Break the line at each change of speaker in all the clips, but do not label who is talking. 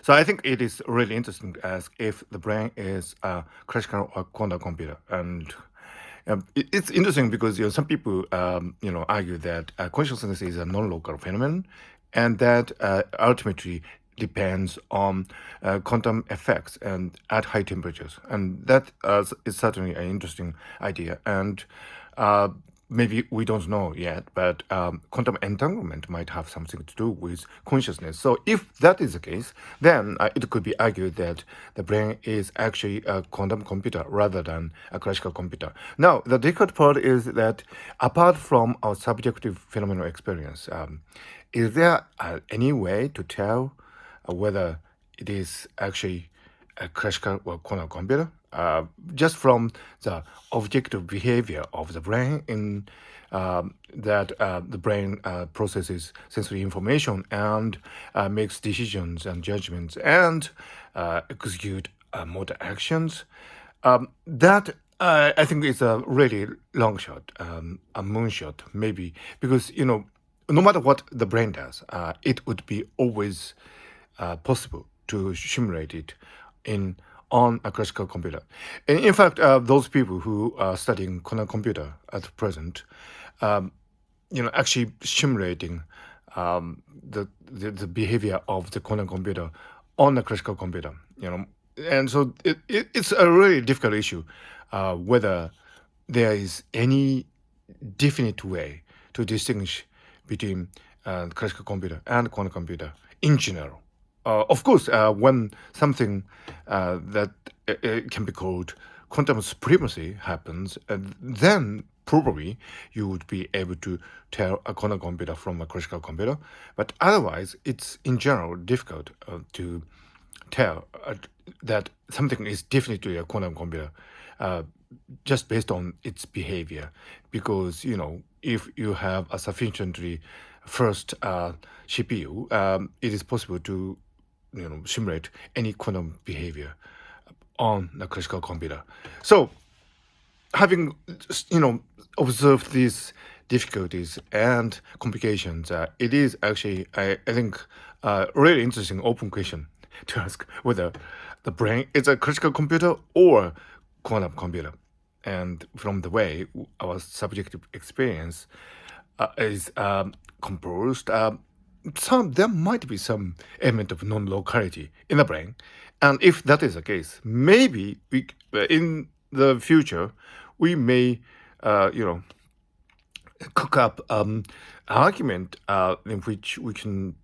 So I think it is really interesting to ask if the brain is a classical or quantum computer. And it's interesting because some people argue that consciousness is a non-local phenomenon, and that ultimately depends on quantum effects and at high temperatures, and that is certainly an interesting idea. And uh, maybe we don't know yet, but quantum entanglement might have something to do with consciousness. So if that is the case, then it could be argued that the brain is actually a quantum computer rather than a classical computer. Now, the difficult part is that apart from our subjective phenomenal experience, is there any way to tell whether it is actually a classical or quantum computer? Just from the objective behavior of the brain in that the brain processes sensory information and makes decisions and judgments and execute motor actions. That I think is a really long shot, a moonshot maybe, because no matter what the brain does, it would be always possible to simulate it in on a classical computer. And in fact, those people who are studying quantum computer at present, actually simulating the behavior of the quantum computer on a classical computer. And so it's a really difficult issue whether there is any definite way to distinguish between classical computer and quantum computer in general. Of course, when something that can be called quantum supremacy happens, then probably you would be able to tell a quantum computer from a classical computer. But otherwise, it's in general difficult to tell that something is definitely a quantum computer just based on its behavior. Because, if you have a sufficiently first CPU, it is possible to simulate any quantum behavior on a classical computer. So, having observed these difficulties and complications, it is actually I think a really interesting open question to ask whether the brain is a classical computer or quantum computer. And from the way our subjective experience is composed, there might be some element of non-locality in the brain. And if that is the case, maybe in the future, we may, cook up argument in which we can,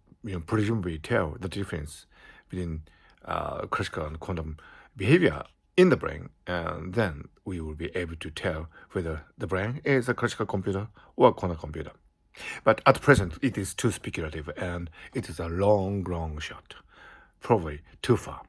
presumably tell the difference between classical and quantum behavior in the brain, and then we will be able to tell whether the brain is a classical computer or a quantum computer. But at present, it is too speculative, and it is a long, long shot, probably too far.